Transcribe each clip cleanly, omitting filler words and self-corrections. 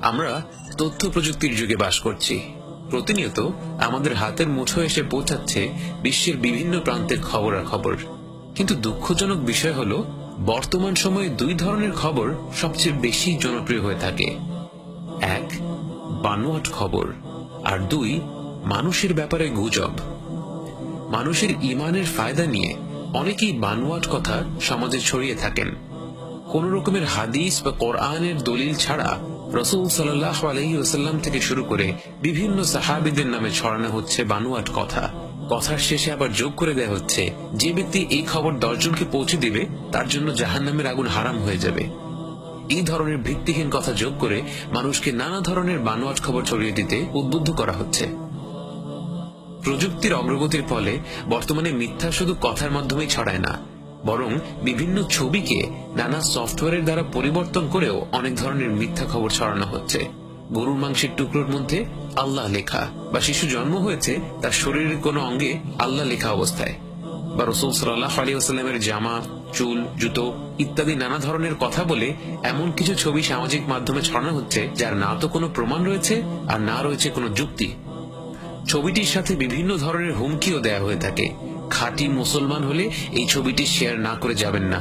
আমরা তথ্য প্রযুক্তির যুগে বাস করছি। প্রতিনিয়ত আমাদের হাতের মুঠোয় এসে পৌঁছাচ্ছে বিশ্বের বিভিন্ন প্রান্তের খবরাখবর। কিন্তু দুঃখজনক বিষয় হলো, বর্তমান সময়ে দুই ধরনের খবর সবচেয়ে বেশি জনপ্রিয় হয়ে থাকে। এক, বানোয়াট খবর, আর দুই, মানুষের ব্যাপারে গুজব। মানুষের ঈমানের ফায়দা নিয়ে অনেকেই বানোয়াট কথা সমাজে ছড়িয়ে থাকেন। কোন রকমের হাদিস বা কোরআনের দলিল ছাড়া রাসূল সাল্লাল্লাহু আলাইহি ওয়াসাল্লাম থেকে শুরু করে বিভিন্ন সাহাবীদের নামে ছড়ানো হচ্ছে বানোয়াট কথা। কথার শেষে আবার যোগ করে দেয়া হচ্ছে, যে ব্যক্তি এই খবর 10 জনকে পৌঁছে দিবে তার জন্য জাহান্নামের আগুন হারাম হয়ে যাবে। এই ধরনের ভিত্তিহীন কথা যোগ করে মানুষকে নানা ধরনের বানোয়াট খবর ছড়িয়ে দিতে উদ্বুদ্ধ করা হচ্ছে। প্রযুক্তির অগ্রগতির ফলে বর্তমানে মিথ্যা শুধু কথার মাধ্যমেই ছড়ায় না, বরং বিভিন্ন ছবিকে নানা সফটওয়্যারের দ্বারা পরিবর্তন করেও অনেক ধরনের মিথ্যা খবর ছড়ানো হচ্ছে। গরুর মাংসের টুকরোর মধ্যে আল্লাহ লেখা, বা শিশু জন্ম হয়েছে তার শরীরের কোনো অঙ্গে আল্লাহ লেখা অবস্থায়, বা রাসূল সাল্লাল্লাহু আলাইহি ওয়াসাল্লামের জামা, চুল, জুতো ইত্যাদি নানা ধরনের কথা বলে এমন কিছু ছবি সামাজিক মাধ্যমে ছড়ানো হচ্ছে যার না তো কোনো প্রমাণ রয়েছে আর না রয়েছে কোনো যুক্তি। ছবিটির সাথে বিভিন্ন ধরনের হুমকিও দেয়া হয়ে থাকে। খাঁটি মুসলমান হলে এই ছবিটি শেয়ার না করে যাবেন না।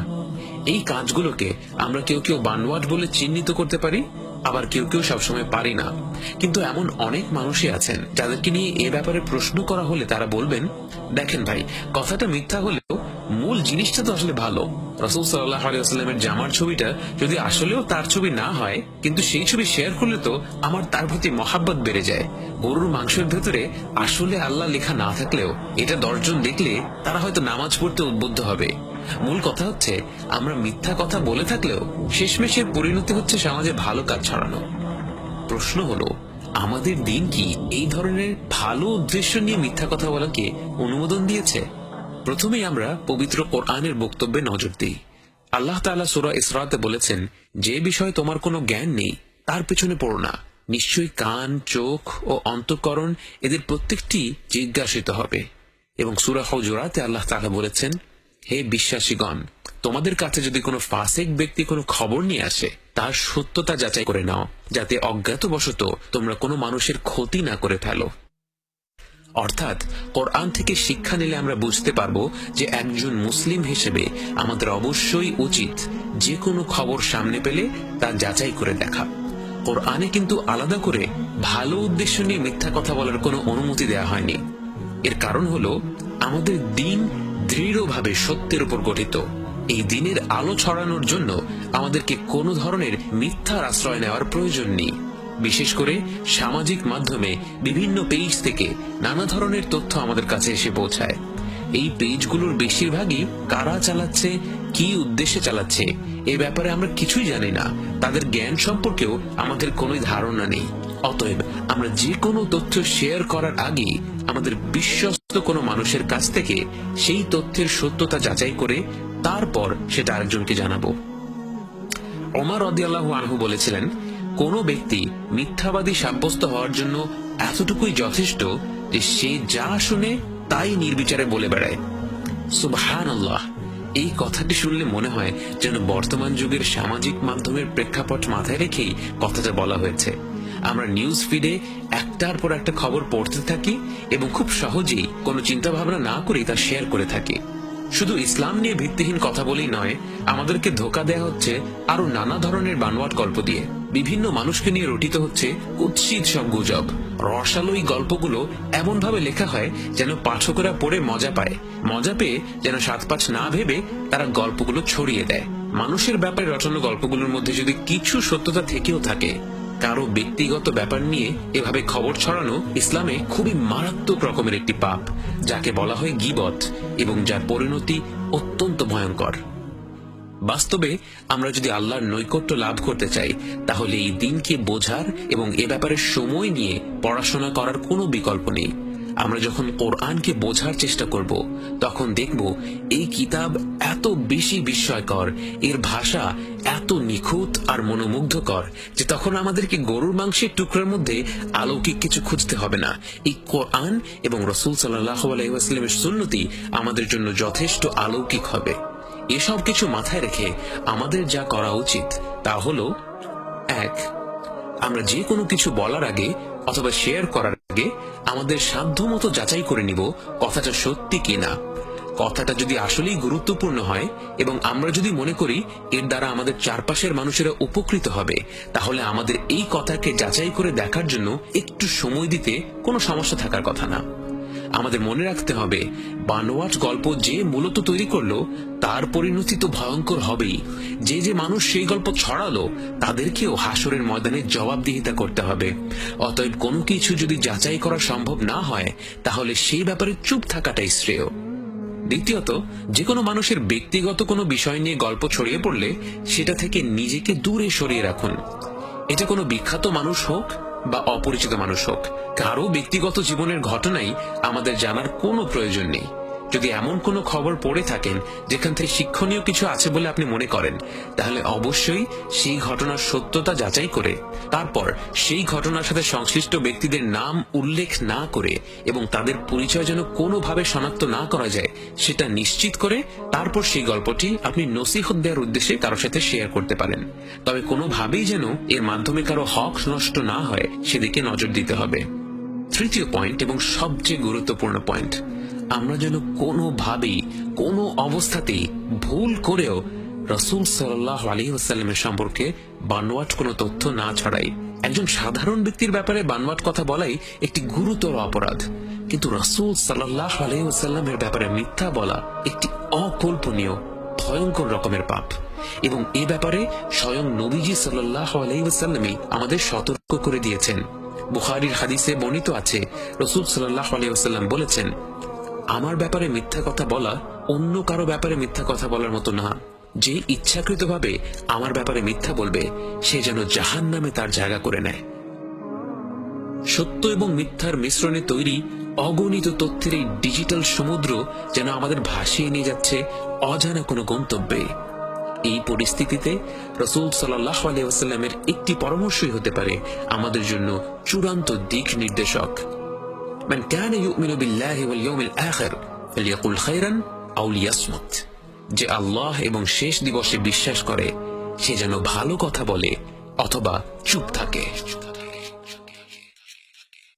এই কাজগুলোকে আমরা কেউ কেউ বানোয়াট বলে চিহ্নিত করতে পারি, আবার কেউ কেউ সবসময় পারি না। কিন্তু এমন অনেক মানুষই আছেন যাদেরকে নিয়ে এ ব্যাপারে প্রশ্ন করা হলে তারা বলবেন, দেখেন ভাই, কথাটা মিথ্যা হলেও মূল জিনিসটা তো আসলে ভালো। রাসূল সাল্লাল্লাহু আলাইহি ওয়াসাল্লামের জামার ছবিটা যদি আসলেও তার ছবি না হয়, কিন্তু সেই ছবি শেয়ার করলে তো আমার তার প্রতি মহাব্বত বেড়ে যায়। গরুর মাংসের ভেতরে আসলে আল্লাহ লেখা না থাকলেও এটা 10 জন দেখলে তারা হয়তো নামাজ পড়তে উদ্বুদ্ধ হবে। মূল কথা হচ্ছে, আমরা মিথ্যা কথা বলে থাকলেও শেষমেশের পরিণতি হচ্ছে সমাজে ভালো কাজ ছড়ানো। প্রশ্ন হলো, আমাদের দিন কি এই ধরনের ভালো উদ্দেশ্য নিয়ে মিথ্যা কথা বলাকে অনুমোদন দিয়েছে? প্রথমেই আমরা পবিত্র কোরআনের বক্তব্যে নজর দিই। আল্লাহ তাআলা সূরা ইসরাতে বলেছেন, যে বিষয়ে তোমার কোনো জ্ঞান নেই তার পেছনে পড়ো না। নিশ্চয়ই কান, চোখ ও অন্তঃকরণ এদের প্রত্যেকটি জিজ্ঞাসিত হবে। এবং সূরা হুজুরাতে আল্লাহ তাআলা বলেছেন, হে বিশ্বাসীগণ, তোমাদের কাছে যদি কোনো ফাসিক ব্যক্তি কোনো খবর নিয়ে আসে, তার সত্যতা যাচাই করে নাও, যাতে অজ্ঞাতবশত তোমরা কোনো মানুষের ক্ষতি না করে ফেলো। অর্থাৎ কোরআন থেকে শিক্ষা নিলে আমরা বুঝতে পারবো যে একজন মুসলিম হিসেবে আমাদের অবশ্যই উচিত যে কোনো খবর সামনে পেলে তা যাচাই করে দেখা। কোরআনে কিন্তু আলাদা করে ভালো উদ্দেশ্য নিয়ে মিথ্যা কথা বলার কোনো অনুমতি দেওয়া হয়নি। এর কারণ হলো, আমাদের দিন দৃঢ়ভাবে সত্যের উপর গঠিত। এই দিনের আলো ছড়ানোর জন্য আমাদেরকে কোনো ধরনের মিথ্যার আশ্রয় নেওয়ার প্রয়োজন নেই। বিশেষ করে সামাজিক মাধ্যমে বিভিন্ন পেজ থেকে নানা ধরনের তথ্য আমাদের কাছে এসে পৌঁছায়। এই পেজগুলোর বেশিরভাগই কারা চালাচ্ছে, কি উদ্দেশ্যে চালাচ্ছে, এ ব্যাপারে আমরা কিছুই জানি না। তাদের জ্ঞান সম্পর্কেও আমাদের কোনো ধারণা নেই। অতএব আমরা যে কোনো তথ্য শেয়ার করার আগে আমাদের বিশ্বস্ত কোনো মানুষের কাছ থেকে সেই তথ্যের সত্যতা যাচাই করে তারপর সেটা আরেকজনকে জানাবো। ওমর রাদিয়াল্লাহু আনহু বলেছিলেন, কোন ব্যক্তি মিথ্যাবাদী সাব্যস্ত হওয়ার জন্য এতটুকুই যথেষ্ট যে সে যা শুনে তাই নির্বিচারে বলে বেড়ায়। সুবহানাল্লাহ। এই কথাটি শুনলে মনে হয় যেন বর্তমান যুগের সামাজিক মাধ্যমের প্রেক্ষাপট মাথায় রেখেই কথাটা বলা হয়েছে। আমরা নিউজ ফিডে একটার পর একটা খবর পড়তে থাকি এবং খুব সহজেই কোনো চিন্তা ভাবনা না করেই তা শেয়ার করে থাকি। শুধু ইসলাম নিয়ে ভিত্তিহীন কথা বলেই নয়, আমাদেরকে ধোঁকা দেয়া হচ্ছে আরো নানা ধরনের বানোয়াট গল্প দিয়ে। বিভিন্ন মানুষকে নিয়ে রটিত হচ্ছে কুৎসিত সব গুজব। রসালো এই গল্পগুলো এমন ভাবে লেখা হয় যেন পাঠকেরা পড়ে মজা পায়। মজা পেয়ে যেন 7-5 না ভেবে তারা গল্পগুলো ছড়িয়ে দেয়। মানুষের ব্যাপারে রটানো গল্পগুলোর মধ্যে যদি কিছু সত্যতা থেকেও থাকে, কারো ব্যক্তিগত ব্যাপার নিয়ে এভাবে খবর ছড়ানো ইসলামে খুবই মারাত্মক রকমের একটি পাপ, যাকে বলা হয় গীবত, এবং যার পরিণতি অত্যন্ত ভয়ঙ্কর। বাস্তবে আমরা যদি আল্লাহর নৈকট্য লাভ করতে চাই, তাহলে এই দিনকে বোঝার এবং এ ব্যাপারে সময় নিয়ে পড়াশোনা করার কোনো বিকল্প নেই। আমরা যখন কোরআনকে বোঝার চেষ্টা করব, তখন দেখব এই কিতাব এত বেশি বিস্ময়কর, এর ভাষা এত নিখুঁত আর মনোমুগ্ধকর যে তখন আমাদেরকে গরুর মাংসের টুকরার মধ্যে অলৌকিক কিছু খুঁজতে হবে না। এই কোরআন এবং রাসূল সাল্লাল্লাহু আলাইহি ওয়াসাল্লামের সুন্নতি আমাদের জন্য যথেষ্ট অলৌকিক হবে। এসব কিছু মাথায় রেখে আমাদের যা করা উচিত তা হলো, 1. আমরা যে কোনো কিছু বলার আগে অথবা শেয়ার করার আগে আমাদের সাধ্যমতো যাচাই করে নিব কথাটা সত্যি কিনা। কথাটা যদি আসলেই গুরুত্বপূর্ণ হয় এবং আমরা যদি মনে করি এর দ্বারা আমাদের চারপাশের মানুষেরা উপকৃত হবে, তাহলে আমাদের এই কথাকে যাচাই করে দেখার জন্য একটু সময় দিতে কোনো সমস্যা থাকার কথা না। আমাদের মনে রাখতে হবে, বানোয়াট গল্প যে মূলত তৈরি করলো তার পরিণতি তো ভয়ঙ্কর হবেই। যে যে মানুষ সেই গল্প ছড়ালো তাদেরকেও হাসরের ময়দানে জবাবদিহিতা করতে হবে। অতএব কোনো কিছু যদি যাচাই করা সম্ভব না হয়, তাহলে সেই ব্যাপারে চুপ থাকাটাই শ্রেয়। দ্বিতীয়ত, যে কোনো মানুষের ব্যক্তিগত কোনো বিষয় নিয়ে গল্প ছড়িয়ে পড়লে সেটা থেকে নিজেকে দূরে সরিয়ে রাখুন। এটা কোনো বিখ্যাত মানুষ হোক বা অপরিচিত মানুষ হোক, কারো ব্যক্তিগত জীবনের ঘটনাই আমাদের জানার কোনো প্রয়োজন নেই। যদি এমন কোনো খবর পড়ে থাকেন যেখান থেকে শিক্ষণীয় কিছু আছে বলে আপনি মনে করেন, তাহলে অবশ্যই সেই ঘটনার সত্যতা যাচাই করে তারপর সেই ঘটনার সাথে সংশ্লিষ্ট ব্যক্তিদের নাম উল্লেখ না করে এবং তাদের পরিচয় যেন কোনোভাবে শনাক্ত না করা যায় সেটা নিশ্চিত করে তারপর সেই গল্পটি আপনি নসিহত দেওয়ার উদ্দেশ্যে কারোর সাথে শেয়ার করতে পারেন। তবে কোনোভাবেই যেন এর মাধ্যমে কারো হক নষ্ট না হয় সেদিকে নজর দিতে হবে। তৃতীয় পয়েন্ট এবং সবচেয়ে গুরুত্বপূর্ণ পয়েন্ট, আমরা যেন কোনোভাবেই কোনো অবস্থাতেই ভুল করেও রাসূল সাল্লাল্লাহু আলাইহি ওয়াসাল্লামের সম্পর্কে বানোয়াট কোনো তথ্য না ছড়াই। একজন সাধারণ ব্যক্তির ব্যাপারে বানোয়াট কথা বলাই একটি গুরুতর অপরাধ, কিন্তু রাসূল সাল্লাল্লাহু আলাইহি ওয়াসাল্লামের ব্যাপারে মিথ্যা বলা একটি অকল্পনীয় ভয়ঙ্কর রকমের পাপ। এবং এ ব্যাপারে স্বয়ং নবীজি সাল্লাল্লাহু আলাইহি ওয়াসাল্লামই আমাদের সতর্ক করে দিয়েছেন। বুখারীর হাদিসে বর্ণিত আছে, রাসূল সাল্লাল্লাহু আলাইহি ওয়াসাল্লাম বলেছেন, আমার ব্যাপারে মিথ্যা কথা বলা অন্য কারো ব্যাপারে মিথ্যা কথা বলার মতো না। যে ইচ্ছাকৃতভাবে আমার ব্যাপারে মিথ্যা বলবে সে যেন জাহান্নামে তার জায়গা করে নেয়। সত্য এবং মিথ্যার মিশ্রণে তৈরি অগণিত তথ্যের এই ডিজিটাল সমুদ্র যেন আমাদের ভাসিয়ে নিয়ে যাচ্ছে অজানা কোনো গন্তব্যে। এই পরিস্থিতিতে রাসূল সাল্লাল্লাহু আলাইহি ওয়াসাল্লামের একটি পরামর্শই হতে পারে আমাদের জন্য চূড়ান্ত দিক নির্দেশক। মান কানা ইউমিনু বিল্লাহি ওয়াল ইয়াউমিল আখির ফালইয়াকুল খায়রান আও লিয়াসমুত। যে আল্লাহ এবং শেষ দিবসে বিশ্বাস করে সে যেন ভালো কথা বলে অথবা চুপ থাকে।